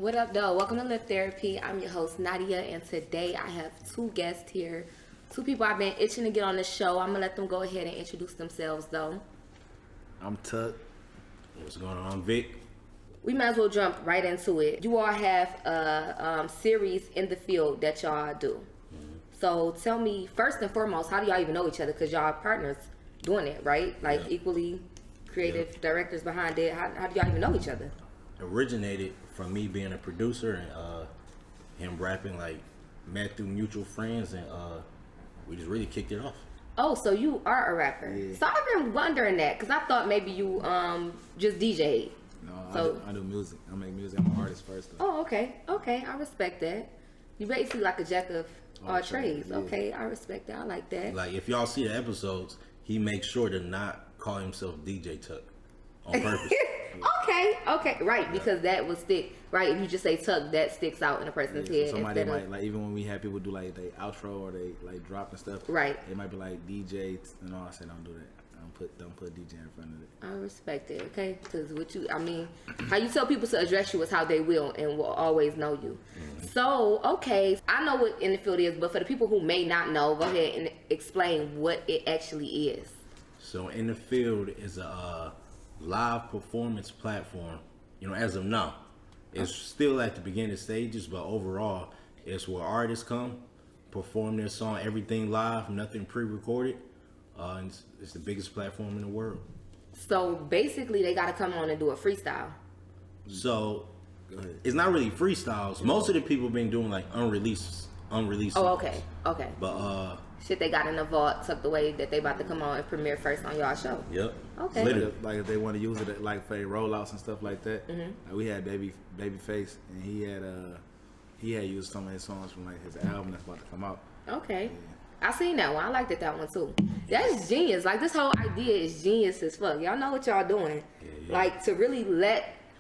What up, though? Welcome to Live Therapy. I'm your host, Naudia, and today I have two guests here. Two people I've been itching to get on the show. I'm going to let them go ahead and introduce themselves, though. I'm Tuck. What's going on? I'm Vic. We might as well jump right into it. You all have a series Inthefield that y'all do. Mm-hmm. So tell me, first and foremost, how do y'all even know each other? Because y'all are partners doing it, right? Like equally creative directors behind it. How do y'all even know each other? Originated from me being a producer and him rapping, like met through mutual friends, and we just really kicked it off. Oh, so you are a rapper. Yeah. So I've been wondering that because I thought maybe you just DJ'd. No, so, I do music. I make music. I'm an artist first, though. Oh, okay. I respect that. You basically like a jack of all trades. Yeah. Okay, I respect that. I like that. Like if y'all see the episodes, he makes sure to not call himself DJ Tuck on purpose. Okay, right, because that would stick, right? If you just say Tuck, that sticks out in a person's head. So somebody might, like, even when we have people do like they outro or they like drop and stuff, right? It might be like DJ, and all. I say don't do that. Don't put DJ in front of it. I respect it, okay? Because how you tell people to address you is how they will and will always know you. Mm-hmm. So, okay, I know what Inthefield is, but for the people who may not know, go ahead and explain what it actually is. So, Inthefield is a live performance platform. You know, as of now, it's still at the beginning stages, but overall, it's where artists come, perform their song, everything live, nothing pre-recorded. And it's the biggest platform in the world. So basically, they got to come on and do a freestyle. So it's not really freestyles. Most of the people been doing like unreleased. Oh, okay. But shit, they got in the vault tucked away that they about to come on and premiere first on y'all show. Yep. Okay. Like if they want to use it like for rollouts and stuff like that. Mm-hmm. Like we had Babyface, and he had used some of his songs from like his album that's about to come out. Okay. Yeah. I seen that one. I liked that one too. That's genius. Like this whole idea is genius as fuck. Y'all know what y'all doing. Yeah. Like to really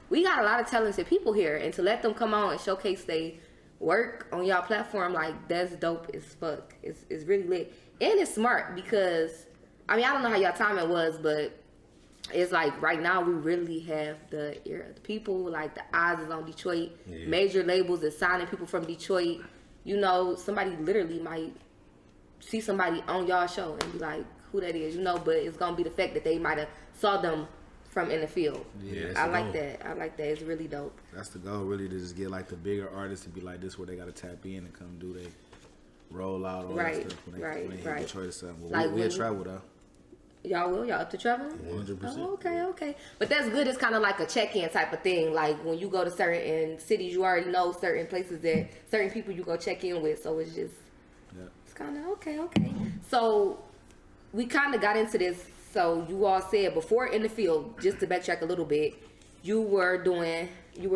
we got a lot of talented people here, and to let them come on and showcase they work on y'all platform, like that's dope as fuck. It's really lit, and it's smart because I don't know how y'all timing was, but it's like right now we really have the ear of the people. Like the eyes is on Detroit. Yeah. Major labels is signing people from Detroit. You know, somebody literally might see somebody on y'all show and be like, who that is, you know, but it's gonna be the fact that they might have saw them from Inthefield. Yeah, I like that. It's really dope. That's the goal, really, to just get like the bigger artists and be like, this where they gotta tap in and come do they roll out all that stuff when they hit Detroit or something. Well, we'll travel though. Y'all will? Y'all up to travel? 100%. Oh, okay. But that's good. It's kind of like a check-in type of thing. Like when you go to certain cities, you already know certain places that certain people you go check in with. So it's just it's kind of okay. So we kind of got into this. So you all said before Inthefield, just to backtrack a little bit, you were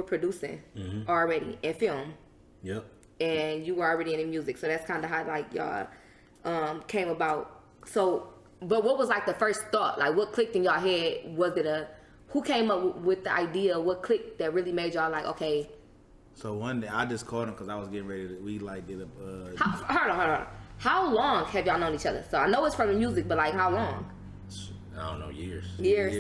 producing already in film. Yep. And you were already in the music. So that's kind of how like y'all came about. So, but what was like the first thought? Like what clicked in y'all head? Was it who came up with the idea? What clicked that really made y'all like, okay? So one day I just called him because I was getting ready to. We like did a. Hold on. How long have y'all known each other? So I know it's from the music, but like how long? I don't know, years.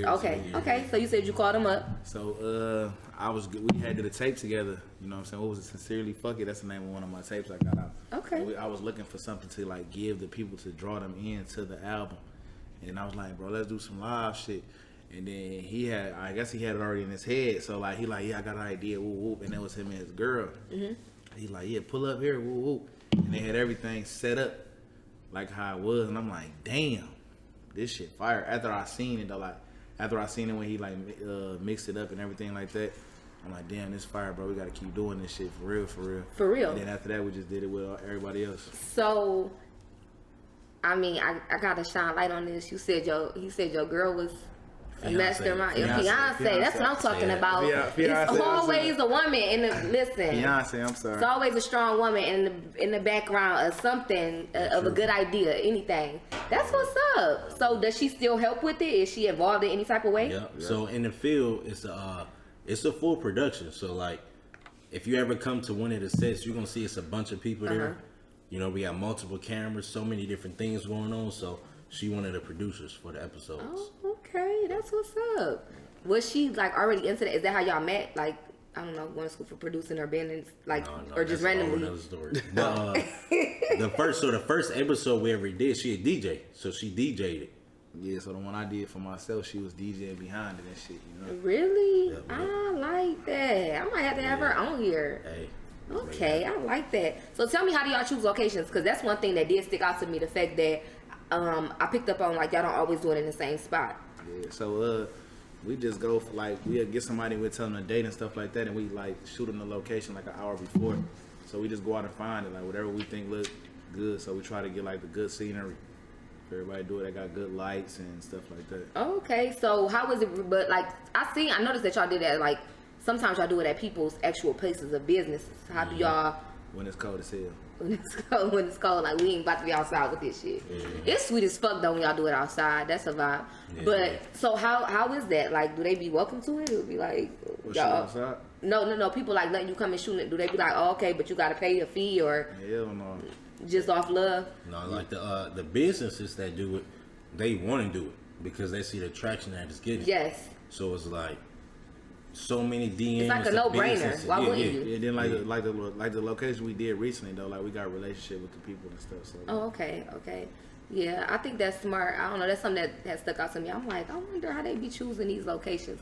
Okay. So you said you called him up. So we had did a tape together. You know what I'm saying? What was it? Sincerely Fuck It. That's the name of one of my tapes I got out. Okay. I was looking for something to like give the people to draw them into the album, and I was like, bro, let's do some live shit. And then I guess he had it already in his head. So like, I got an idea, whoop, whoop. And it was him and his girl. Mm-hmm. He like, yeah, pull up here, whoop, whoop. And they had everything set up like how it was. And I'm like, damn, this shit fire. After I seen it when he like mixed it up and everything like that, I'm like, damn, this fire, bro. We got to keep doing this shit for real. And then after that, we just did it with everybody else. So, I got to shine light on this. He said your girl was a mastermind. Fiance. That's what I'm talking about. It's always a woman listen. Fiance, I'm sorry. It's always a strong woman in the background of something, of a good idea, anything. That's what's up. So does she still help with it? Is she involved in any type of way? Yeah. So Inthefield, it's a full production. So like, if you ever come to one of the sets, you're gonna see it's a bunch of people there. You know, we got multiple cameras, so many different things going on. So she one of the producers for the episodes. Oh, okay, that's what's up. Was she like already into that? Is that how y'all met? Like I don't know, going to school for producing or being in, like, No, or just that's a whole randomly? nother story. But the first episode we ever did, she a DJ, so she DJ'd it. Yeah, so the one I did for myself, she was DJing behind it and shit, you know. Really? Yep. I like that. I might have to have her on here. Hey. Okay, I like that. So tell me, how do y'all choose locations? Because that's one thing that did stick out to me, the fact that I picked up on, like, y'all don't always do it in the same spot. Yeah, so we just go for, like, we'll get somebody, we'll tell them a date and stuff like that, and we like shoot them the location like an hour before. So we just go out and find it, like whatever we think look good. So we try to get like the good scenery. Everybody do it. They got good lights and stuff like that. Okay, so how is it? But like, I noticed that y'all did that. Like, sometimes y'all do it at people's actual places of business. How do y'all? When it's cold as hell. When it's cold, like we ain't about to be outside with this shit. It's sweet as fuck though when y'all do it outside. That's a vibe. But so how is that? Like, do they be welcome to it? It would be like, y'all outside? No. People like letting you come and shoot it. Do they be like, oh, okay, but you gotta pay a fee, or Hell no. just off love? No, like the businesses that do it, they want to do it because they see the traction that it's getting. Yes. So it's like so many DMs. It's like a no-brainer. Why wouldn't you? Yeah, then like the location we did recently though, like we got a relationship with the people and stuff. So Oh, okay. Yeah, I think that's smart. I don't know. That's something that stuck out to me. I'm like, I wonder how they be choosing these locations.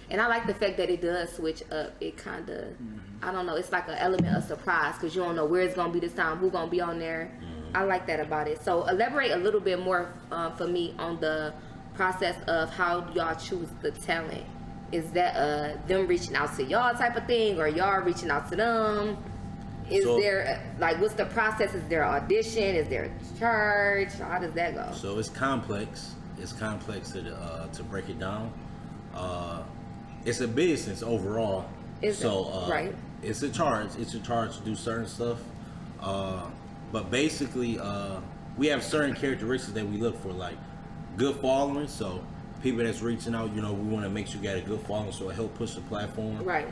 And I like the fact that it does switch up. It kind of, I don't know, it's like an element of surprise because you don't know where it's going to be this time, who's going to be on there. I like that about it. So elaborate a little bit more for me on the process of how y'all choose the talent. Is that them reaching out to y'all type of thing, or y'all reaching out to them? Is there, like, what's the process? Is there an audition? Is there a charge? How does that go? So it's complex. It's complex to break it down. It's a business overall. Right. It's a charge. It's a charge to do certain stuff. But basically, we have certain characteristics that we look for, like good following. So people that's reaching out, we want to make sure you got a good following, so it help push the platform. Right.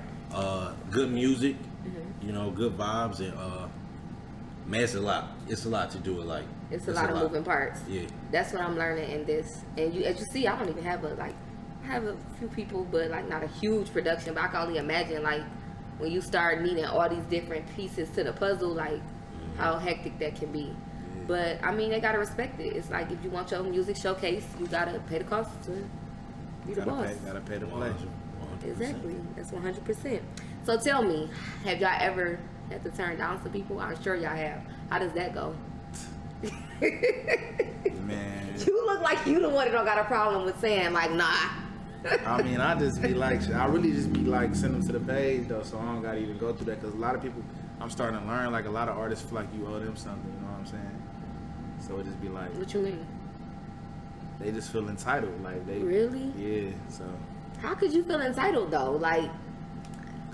Good music. Good vibes, and man, it's a lot. It's a lot to do it. Like it's a lot of moving parts. Yeah, that's what I'm learning in this. And as you see, I don't even have I have a few people, but like not a huge production. But I can only imagine like when you start needing all these different pieces to the puzzle, like how hectic that can be. But I mean, they gotta respect it. It's like if you want your music showcase, you gotta pay the cost to be the boss. Gotta pay the play. Exactly. That's 100%. So tell me, have y'all ever had to turn down some people? I'm sure y'all have. How does that go? Man. You look like you the one that don't got a problem with saying like, nah. I mean, I just be like, I really just be like, send them to the page though, so I don't gotta even go through that. Because a lot of people, I'm starting to learn, like a lot of artists feel like you owe them something, you know what I'm saying? So it just be like, What you mean? They just feel entitled, like they. Really? Yeah, so. How could you feel entitled though? Like,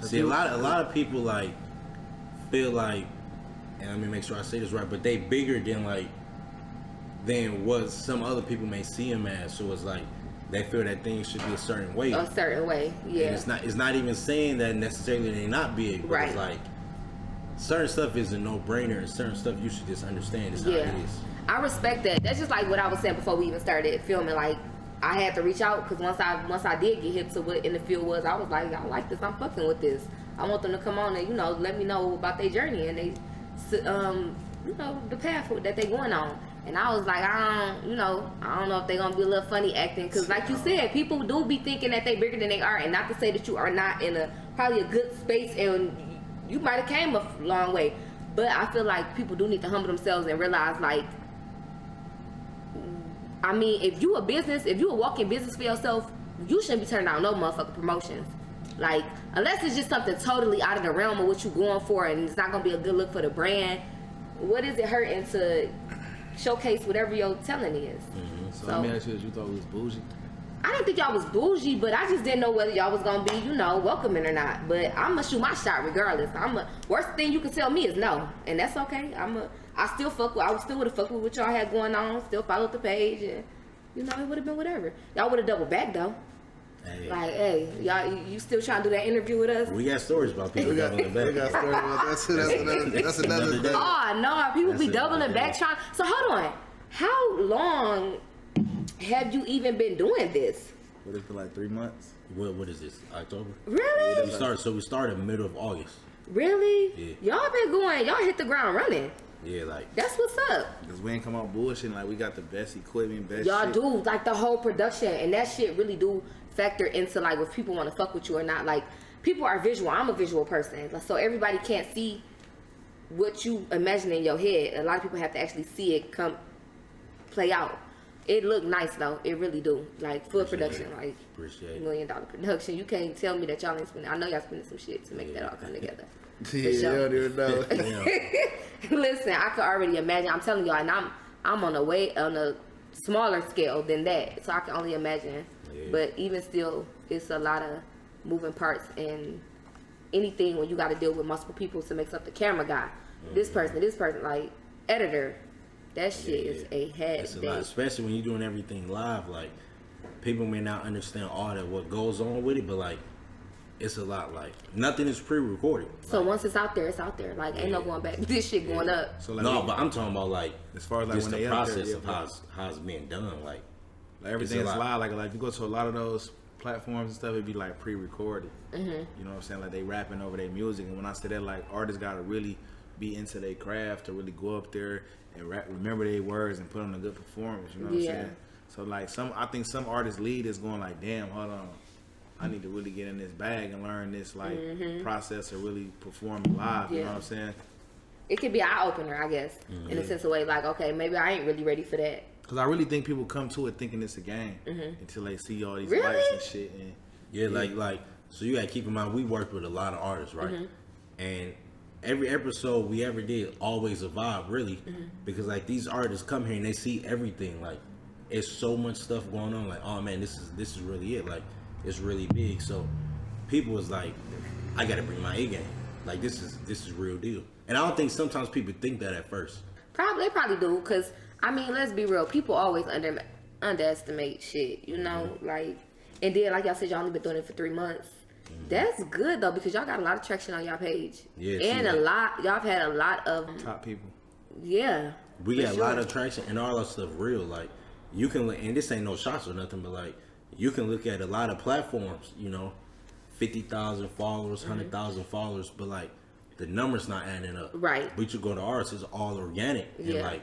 see, a lot of people like feel like, and let me make sure I say this right, but they bigger than what some other people may see them as. So it's like they feel that things should be a certain way. A certain way, yeah. And it's not even saying that necessarily they not big, but right. It's like certain stuff is a no-brainer, and certain stuff you should just understand is how it is. I respect that. That's just like what I was saying before we even started filming. Like, I had to reach out because once I did get hip to what Inthefield was, I was like, I like this. I'm fucking with this. I want them to come on and let me know about their journey and they, the path that they going on. And I was like, I don't know if they gonna be a little funny acting because, like you said, people do be thinking that they bigger than they are, and not to say that you are not in probably a good space and you might have came a long way, but I feel like people do need to humble themselves and realize like. I mean, if you a walking business for yourself, you shouldn't be turning down no motherfucking promotions. Like, unless it's just something totally out of the realm of what you're going for and it's not going to be a good look for the brand, what is it hurting to showcase whatever your talent is? So let me ask you this, you thought we was bougie? I didn't think y'all was bougie, but I just didn't know whether y'all was going to be, welcoming or not. But I'm going to shoot my shot regardless. Worst thing you can tell me is no. And that's okay. I still would have fucked with what y'all had going on, still followed the page, and it would have been whatever. Y'all would have doubled back though. Hey. Like, hey, y'all, you still trying to do that interview with us? We got stories about people doubling back. We got stories about that's another day. Oh no, people be doubling back trying. So hold on, how long have you even been doing this? What it's been like 3 months? What is this? October? Really? We started middle of August. Really? Yeah. Y'all been going. Y'all hit the ground running. Yeah, like That's what's up. Because we ain't come out bullshitting. Like, we got the best equipment, best Y'all shit. do like the whole production, and that shit really do factor into like if people want to fuck with you or not. Like, people are visual. I'm a visual person, so everybody can't see what you imagine in your head. A lot of people have to actually see it come play out. It look nice though. It really do. Like full production, like appreciate $1 million production. You can't tell me that y'all ain't spending. I know y'all spending some shit to make that all come together. Yeah, you don't even know. Listen, I could already imagine. I'm telling y'all, and I'm on a smaller scale than that, so I can only imagine. Yeah. But even still, it's a lot of moving parts and anything when you got to deal with multiple people to make up the camera guy, this person, like editor. That shit is a headache. It's a lot, especially when you're doing everything live. Like, people may not understand all that what goes on with it, but like, it's a lot. Like, nothing is pre-recorded. So like, once it's out there, it's out there. Like, ain't no going back. This shit going up. So like, no, but I'm talking about like as far as like just when the they out there, process yeah, of how it's being done. Like everything it's is a lot. live. Like you go to a lot of those platforms and stuff, it'd be like pre-recorded. You know what I'm saying? Like they rapping over their music. And when I say that, like artists gotta really be into their craft to really go up there and rap, remember their words and put on a good performance. You know what I'm saying? So like I think some artists lead is going like, damn, hold on, I need to really get in this bag and learn this like process of really performing live. You know what I'm saying? It could be an eye opener, I guess, in a sense of way. Like, okay, maybe I ain't really ready for that. Because I really think people come to it thinking it's a game until they see all these Really? lights and shit. And yeah, like so you gotta keep in mind we worked with a lot of artists, right? And every episode we ever did always a vibe, really, because like these artists come here and they see everything. Like, it's so much stuff going on. Like, oh man, this is really it. Like, it's really big. So people was like, I gotta bring my A game. Like, this is real deal. And I don't think sometimes people think that at first. They probably do, because I mean, let's be real. People always underestimate shit, you know? Like, and then, like y'all said, y'all only been doing it for 3 months. That's good, though, because y'all got a lot of traction on y'all page. Yeah, and y'all have had a lot of... top people. Yeah. We got a lot of traction and all that stuff real. Like, you can, and this ain't no shots or nothing, but like, you can look at a lot of platforms, you know, 50,000 followers, 100,000 followers, but like, the numbers not adding up. Right. But you go to ours, it's all organic. And like,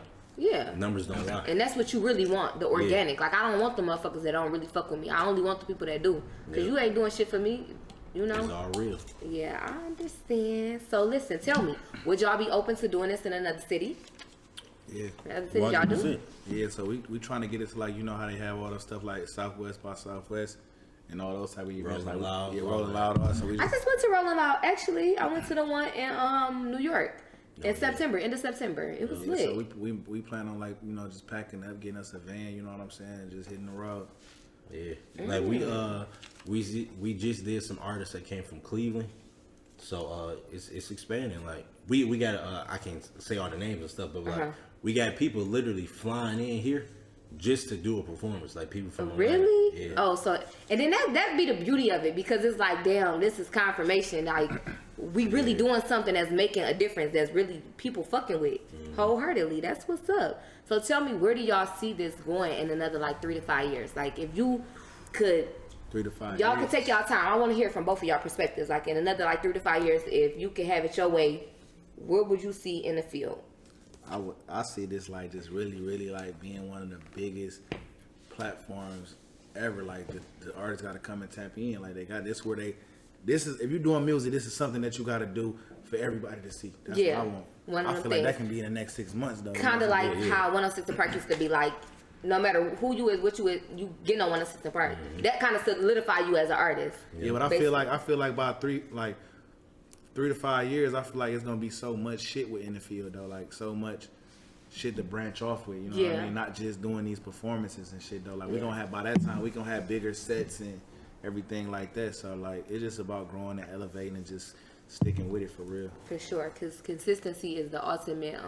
numbers don't lie. And that's what you really want, the organic. Like, I don't want the motherfuckers that don't really fuck with me. I only want the people that do. Because you ain't doing shit for me, you know? It's all real. Yeah, I understand. So, listen, tell me, would y'all be open to doing this in another city? Yeah. Another city y'all do? Yeah, so we trying to get it to like, you know how they have all that stuff like Southwest by Southwest and all those type of events. Rolling Loud. Yeah, Rolling Loud. So we I just went to Rolling Loud. Actually, I went to the one in New York in September, end of September. It was lit. So we plan on like, you know, just packing up, getting us a van, you know what I'm saying, and just hitting the road. Yeah. Like, we just did some artists that came from Cleveland. So it's expanding. Like, we got I can't say all the names and stuff, but like we got people literally flying in here just to do a performance. Like, people from Really? Yeah. Oh, so and then that be the beauty of it, because it's like, damn, this is confirmation. Like, we really doing something that's making a difference. That's really people fucking with wholeheartedly. That's what's up. So tell me, where do y'all see this going in another like 3 to 5 years? Like, if you could 3 to 5 y'all years. can take y'all time. I want to hear from both of y'all perspectives. Like, in another like 3 to 5 years, if you could have it your way, where would you see in the field? I see this like just really like being one of the biggest platforms ever. Like the artists got to come and tap in. Like, they got this where this is, if you're doing music, this is something that you got to do for everybody to see. That's what I want. One of I them feel like that can be in the next 6 months though. Kind of like how 106 in Park used to be like, no matter who you is, what you is, you get on 106 in Park. That kind of solidify you as an artist. Yeah, but I feel like by 3 to 5 years, I feel like it's gonna be so much shit with Inthefield though. Like, so much shit to branch off with. You know what I mean? Not just doing these performances and shit though. Like, we gonna have, by that time, we gonna have bigger sets and everything like that. So like, it's just about growing and elevating and just sticking with it for real. For sure, because consistency is the ultimate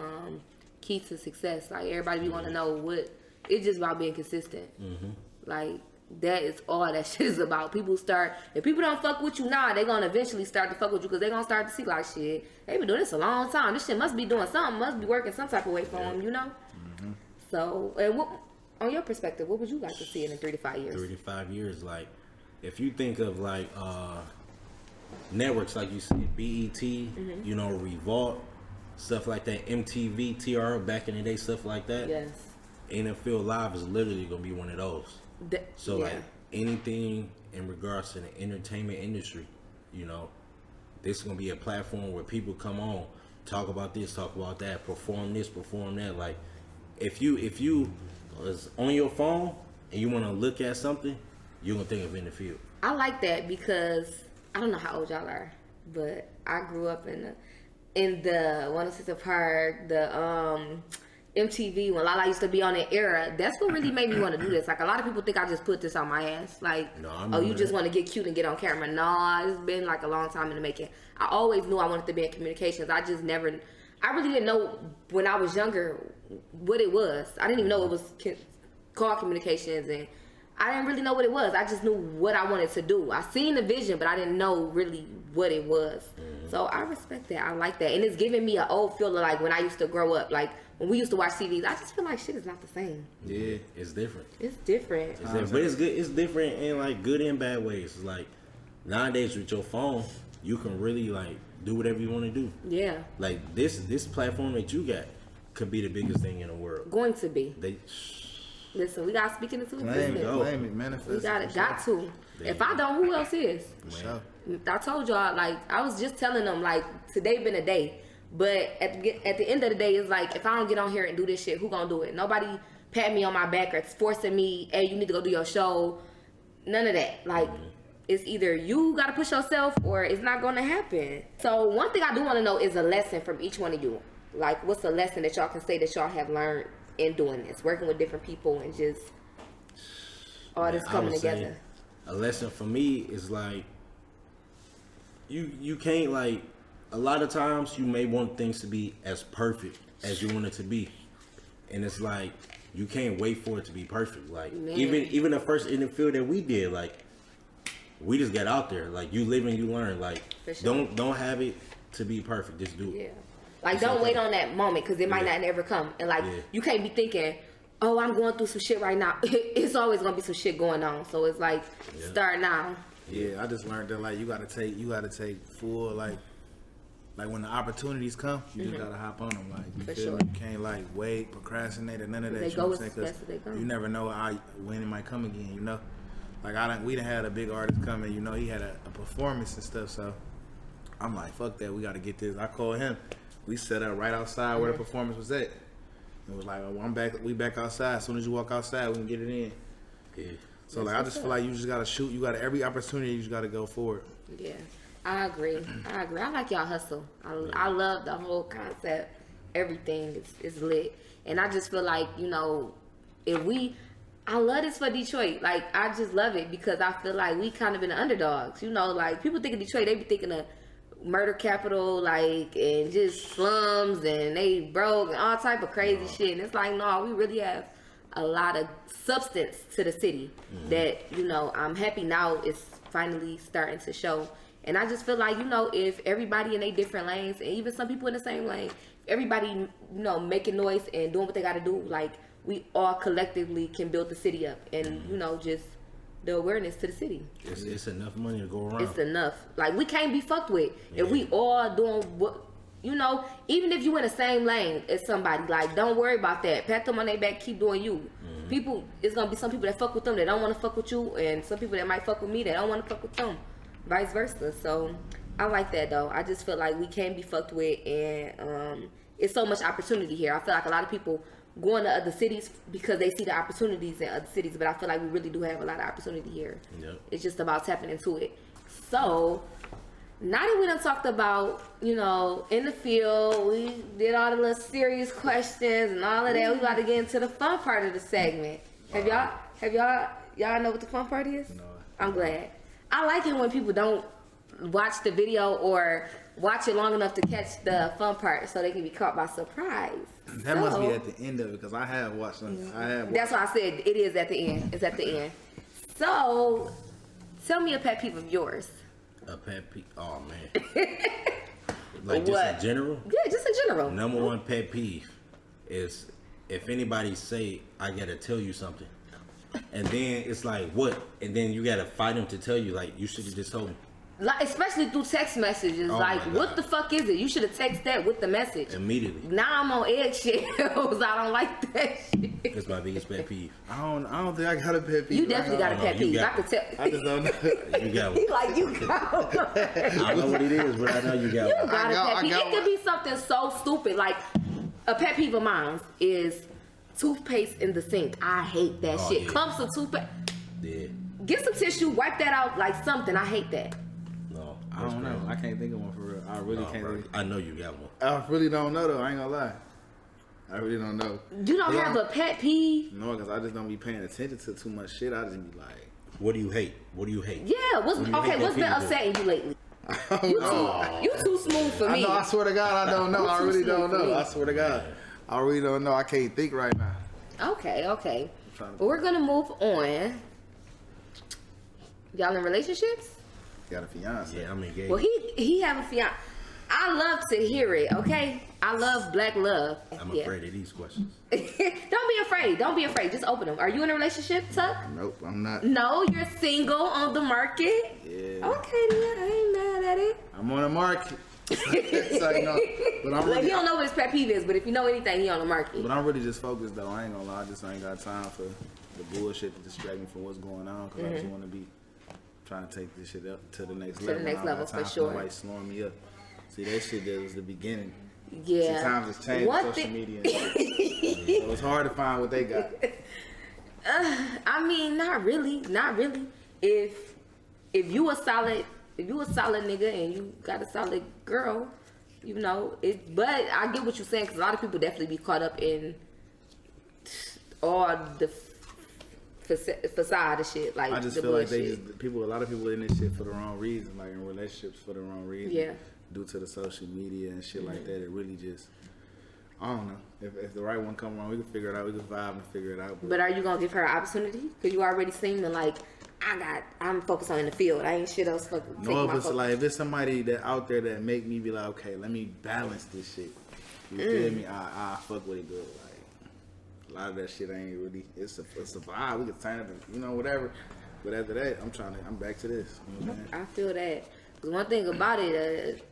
key to success. Like, everybody be want to know what. It's just about being consistent. Like, that is all that shit is about. If people don't fuck with you now, they gonna eventually start to fuck with you, because they gonna start to see like, shit, they been doing this a long time. This shit must be doing something, must be working some type of way for them, you know? So, and on your perspective, what would you like to see in 3 to 5 years? 3 to 5 years, like if you think of like networks like you said, BET, you know, Revolt, stuff like that, MTV, TR back in the day, stuff like that. Yes. Inthefield Live is literally gonna be one of those. So like anything in regards to the entertainment industry, you know, this is gonna be a platform where people come on, talk about this, talk about that, perform this, perform that. Like if you was on your phone and you wanna look at something, you're gonna think of Inthefield. I like that because I don't know how old y'all are, but I grew up in the 106 Park, the MTV, when Lala used to be on the era. That's what really made me want to do this. Like, a lot of people think I just put this on my ass. Like, No, oh, you just want to get cute and get on camera. No, it's been like a long time in the making. I always knew I wanted to be in communications. I really didn't know when I was younger what it was. I didn't even know it was called communications, and I didn't really know what it was. I just knew what I wanted to do. I seen the vision, but I didn't know really what it was. So I respect that. I like that. And it's giving me an old feeling like when I used to grow up. Like when we used to watch TVs, I just feel like shit is not the same. Yeah, it's different. It's different. But it's good. It's different in like good and bad ways. It's like nowadays with your phone, you can really like do whatever you want to do. Yeah. Like this platform that you got could be the biggest thing in the world. Going to be. Listen, we got to speak into Claim existence. it, manifest. We got to. If I don't, who else is? Sure. I told y'all, like, I was just telling them, like, today been a day. But at the end of the day, it's like, if I don't get on here and do this shit, who gonna do it? Nobody pat me on my back or forcing me, hey, you need to go do your show. None of that. Like, it's either you gotta push yourself or it's not gonna happen. So one thing I do wanna know is a lesson from each one of you. Like, what's a lesson that y'all can say that y'all have learned in doing this, working with different people and just all this coming together? A lesson for me is like, you can't, like, a lot of times you may want things to be as perfect as you want it to be, and it's like you can't wait for it to be perfect. Like, Man. even the first Inthefield that we did, like, we just got out there. Like, you live and you learn. Like, For sure. don't have it to be perfect. Just do it. Yeah. Like, don't wait on that moment because it might not never come. And like, you can't be thinking, oh, I'm going through some shit right now. It's always gonna be some shit going on. So it's like, start now. Yeah, I just learned that like you gotta take full like when the opportunities come, you just gotta hop on them. Like, you For feel sure. me? You can't like wait, procrastinate, or none of that. They You go know as what I'm saying? fast as they go. You never know when it might come again. You know, like we done had a big artist come in. You know, he had a performance and stuff. So I'm like, fuck that. We gotta get this. I called him. We set up right outside where the performance was at. It was like, oh, I'm back. We back outside. As soon as you walk outside, we can get it in. Yeah. So like, I just feel like you just gotta shoot. You gotta every opportunity. You just gotta go forward. Yeah, I agree. I like y'all hustle. I love the whole concept. Everything is lit. And I just feel like, you know, I love this for Detroit. Like, I just love it because I feel like we kind of been the underdogs. You know, like, people think of Detroit, they be thinking of murder capital, like, and just slums, and they broke, and all type of crazy shit. And it's like, no, we really have a lot of substance to the city that, you know, I'm happy now it's finally starting to show. And I just feel like, you know, if everybody in their different lanes, and even some people in the same lane, everybody, you know, making noise and doing what they got to do, like, we all collectively can build the city up. And, you know, just the awareness to the city. It's enough money to go around. It's enough. Like, we can't be fucked with. If we all doing what, you know, even if you in the same lane as somebody, like, don't worry about that. Pat them on their back, keep doing you. People, it's gonna be some people that fuck with them that don't want to fuck with you, and some people that might fuck with me that don't want to fuck with them. Vice versa. So I like that though. I just feel like we can't be fucked with, and it's so much opportunity here. I feel like a lot of people going to other cities because they see the opportunities in other cities, but I feel like we really do have a lot of opportunity here. Yep. It's just about tapping into it. So now that we done talked about, you know, in the field, we did all the little serious questions and all of that, we about to get into the fun part of the segment. Have y'all know what the fun part is? No. I'm glad. I like it when people don't watch the video or watch it long enough to catch the fun part so they can be caught by surprise. That must be at the end of it because I have watched them. That's why I said it is at the end. It's at the end. So, tell me a pet peeve of yours. A pet peeve? Oh, man. Like, just What? in general? Yeah, just in general. Number one pet peeve is if anybody say I gotta tell you something, and then it's like what, and then you gotta fight them to tell you like you should have just told me. Like, especially through text messages, like, what the fuck is it? You should have texted that with the message. Immediately. Now I'm on eggshells. I don't like that shit. That's my biggest pet peeve. I don't think I got a pet peeve. You definitely got a pet peeve. I could tell. I just don't know. You got one. He like, you got one. I don't know what it is, but I know you got You one. got a pet peeve. It could be something so stupid. Like, a pet peeve of mine is toothpaste in the sink. I hate that shit. Yeah. Clumps of toothpaste. Yeah. Get some tissue, wipe that out like something. I hate that. No. I don't know. I can't think of one for real. I really can't. Bro, I know you got one. I really don't know though. I ain't gonna lie. I really don't know. You don't have a pet peeve? No, because I just don't be paying attention to too much shit. I just be like, What do you hate? What do you hate? Yeah. What's been upsetting you lately? You too smooth for me. I know. I swear to God, I don't know. I really don't know. I swear to God, I really don't know. I can't think right now. Okay. But we're gonna move on. Y'all in relationships? Got a fiance. Yeah, I'm engaged. Well, he have a fiance. I love to hear it. Okay, I love black love. I'm afraid of these questions. Don't be afraid. Don't be afraid. Just open them. Are you in a relationship, Tuck? Nope, I'm not. No, you're single on the market. Yeah. Okay, then I ain't mad at it. I'm on the market. So, you know, but I'm Like, really, he don't know what his pet peeve is, but if you know anything, he on the market. But I'm really just focused though. I ain't gonna lie. I just ain't got time for the bullshit to distract me from what's going on. Because I just want to be trying to take this shit up to the next level. the next I don't level, got time for sure. Nobody slowing me up. See, that shit that was the beginning. Yeah. See, times has changed with social media and shit. So it's hard to find what they got. I mean, not really. If you a solid nigga and you got a solid girl, you know it. But I get what you're saying, because a lot of people definitely be caught up in all the facade of shit. Like, I just the feel like bullshit. a lot of people in this shit for the wrong reason, like in relationships for the wrong reason. Yeah. Due to the social media and shit like that, it really just, I don't know. If the right one come around, we can figure it out. We can vibe and figure it out. But are you gonna give her an opportunity? Because you already seeming like, I'm focused on in the field. I ain't shit else fucking. No, if it's like, if it's somebody that out there that make me be like, okay, let me balance this shit. You feel me? I fuck with it good. Like, a lot of that shit ain't really. It's a vibe. We can turn it, you know, whatever. But after that, I'm back to this. You know what I'm saying? I feel that. 'Cause one thing about it,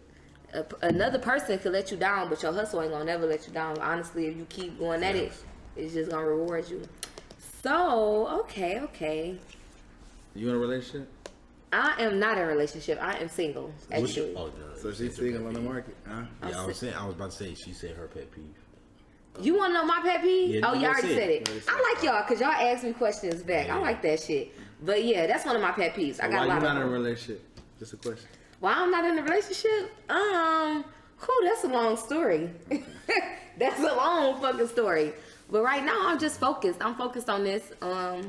another person could let you down, but your hustle ain't gonna never let you down. Honestly, if you keep going at it, it's just gonna reward you. So, okay. You in a relationship? I am not in a relationship. I am single. Actually. So she's single on the market, huh? Yeah, I was about to say, she said her pet peeve. You want to know my pet peeve? Yeah, oh, you already said it. I like y'all because y'all ask me questions back. I like that shit. But yeah, that's one of my pet peeves. I got a lot of them. Why you not in a relationship? Just a question. Why I'm not in a relationship? That's a long story. That's a long fucking story. But right now, I'm just focused. I'm focused on this. I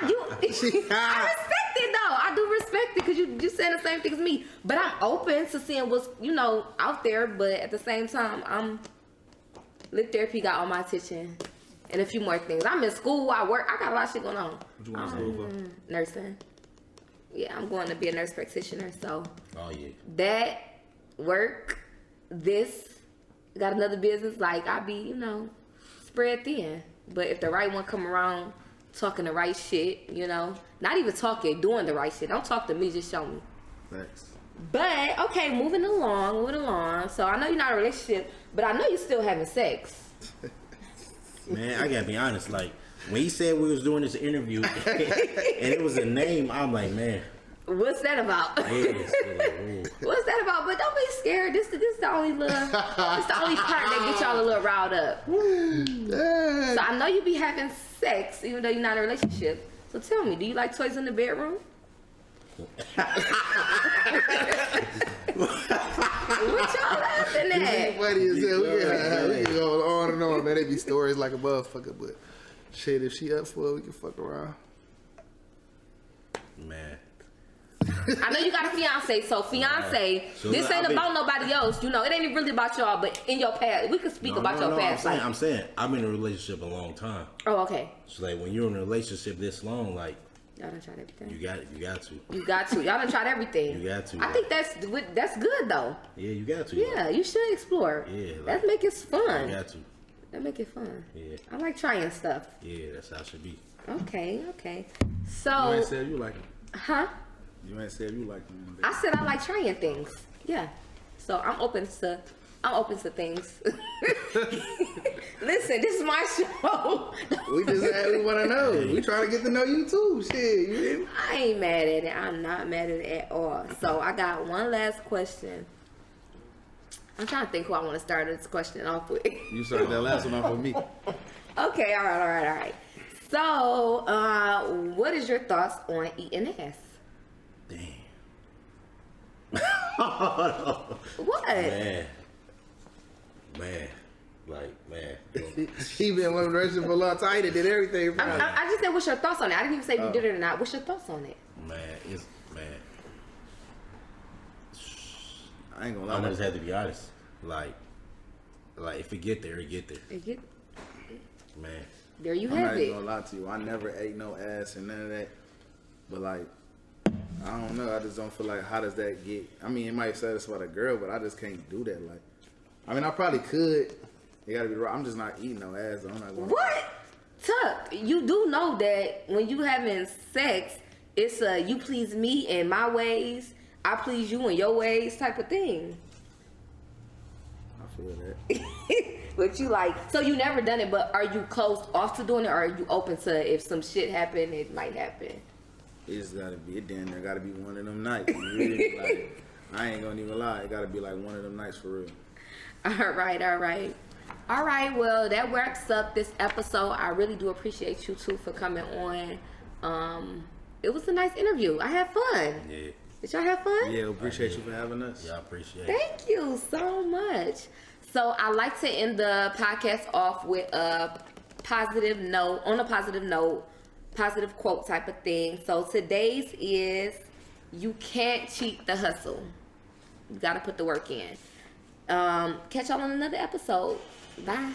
respect it though. I do respect it because you saying the same thing as me. But I'm open to seeing what's out there. But at the same time, Lip therapy got all my attention and a few more things. I'm in school. I work. I got a lot of shit going on. What you want to school for? Nursing. Yeah, I'm going to be a nurse practitioner. So. Oh yeah. That work. This got another business. Like I be, spread thin. But if the right one come around, talking the right shit, not even talking, doing the right shit. Don't talk to me. Just show me. Thanks. But okay, moving along. So I know you're not in a relationship, but I know you're still having sex. Man, I gotta be honest. Like when he said we was doing this interview, and it was a name, I'm like, man, what's that about? What's that about? But don't be scared. This the only part that gets y'all a little riled up. So I know you be having sex, even though you're not in a relationship. So tell me, do you like toys in the bedroom? What y'all laughing at? Funny as hell. We can go on and on, man. They be stories like a motherfucker, but shit, if she up for it, we can fuck around. Man. I know you got a fiance, so fiance, so this ain't about nobody else. It ain't even really about y'all, but in your past, we can speak about your past. I'm saying, I'm in a relationship a long time. Oh, okay. So like when you're in a relationship this long, like y'all done tried everything. You got to. Y'all done tried everything. You got to. I think that's good though. Yeah, you got to. Yeah, you should explore. Yeah. Let's make it fun. You got to. That make it fun. Yeah. I like trying stuff. Yeah, that's how it should be. Okay. You So, ain't said you like them. huh? You ain't said you like them. I said I like trying things. Yeah. So I'm open to things. Listen, this is my show. We want to know. We trying to get to know you too. Shit, you didn't. I ain't mad at it. I'm not mad at it at all. So I got one last question. I'm trying to think who I want to start this question off with. You started that last one off with me. Okay, all right. So, what is your thoughts on eating ass? Damn. What? Man. Like, man. He been one direction for a long time. He did everything. I just said, what's your thoughts on it? I didn't even say if you did it or not. What's your thoughts on it? Man, I ain't gonna I lie. just have to be honest. Like if it get there, it get there. Man. There you I'm have not it. even gonna lie to you. I never ate no ass and none of that. But like, I don't know. I just don't feel like how does that get? I mean, it might satisfy the girl, but I just can't do that. Like, I mean, I probably could. You gotta be right. I'm just not eating no ass. Though. I'm not going. What? Tuck, you do know that when you having sex, it's a you please me in my ways, I please you in your ways type of thing. I feel that. But you like, so you never done it, but are you closed off to doing it, or are you open to if some shit happen, it might happen? It just gotta be. It damn near gotta be one of them nights. Really, like, I ain't gonna even lie. It gotta be like one of them nights for real. All right, well, that wraps up this episode. I really do appreciate you two for coming on. It was a nice interview. I had fun. Yeah. Did y'all have fun? Yeah, appreciate you for having us. Yeah, I appreciate it. Thank you so much. So I like to end the podcast off with a positive note, positive quote type of thing. So today's is, you can't cheat the hustle. You got to put the work in. Catch y'all on another episode. Bye.